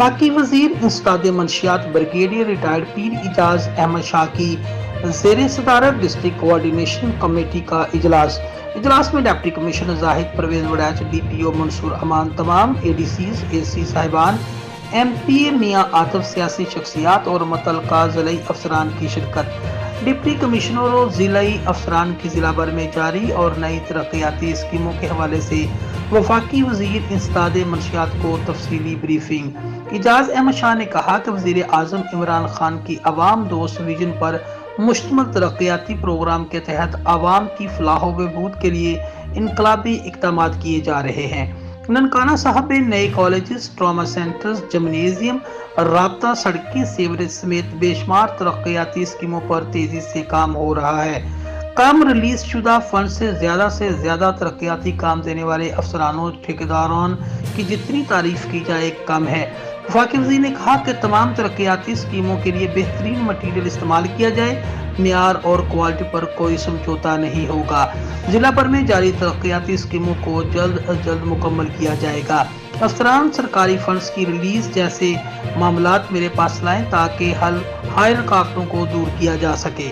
वफाकी वजीर इंसदाद मंशियात brigadier retired पीर इजाज अहमद शाह की ज़ेर सदारत डिस्ट्रिक्ट कोऑर्डिनेशन कमेटी का इजलास में deputy commissioner Zahid Pervez Warraich, DPO Mansoor Aman, तमाम ADCs, AC साहिबान, MPA मियाँ आतिफ, सियासी शख्सियात और मुतल्लिका ज़िलाई अफसरान की शिरकत। डिप्टी कमिश्नर और ज़िलाई अफसरान की ज़िला भर में जारी और नई तरक्याती स्कीमों के हवाले से वफाकी वजीर इंसदाद मंशियात को तफसीली ब्रीफिंग। इजाज अहमद शाह ने कहा कि वज़ीर आज़म इमरान खान की अवाम दोस्त विजन पर मुश्तमिल तरक्याती प्रोग्राम के तहत आवाम की फलाह व बहबूद के लिए इनकलाबी इक़दाम किए जा रहे हैं। ननकाना साहब में नए कॉलेजेस, ट्रॉमा सेंटर्स, जिम्नेजियम, राब्ता सड़कें, सीवरेज समेत बेशुमार तरक्याती स्कीमों पर तेजी से काम हो रहा है। कम रिलीज शुदा फंड से ज्यादा तरक्याती काम देने वाले अफसरानों ठेकेदारों की जितनी तारीफ की जाए कम है। वफाकी वज़ीर ने कहा कि तमाम तरक्याती स्कीमों के लिए बेहतरीन मटीरियल इस्तेमाल किया जाए, मियार और क्वालिटी पर कोई समझौता नहीं होगा। जिला भर में जारी तरक्याती स्कीमों को जल्द अज जल्द मुकम्मल किया जाएगा। अफसरान सरकारी फंड्स की रिलीज जैसे मामलात मेरे पास लाएं ताकि हाई रुकावटों को दूर किया जा सके।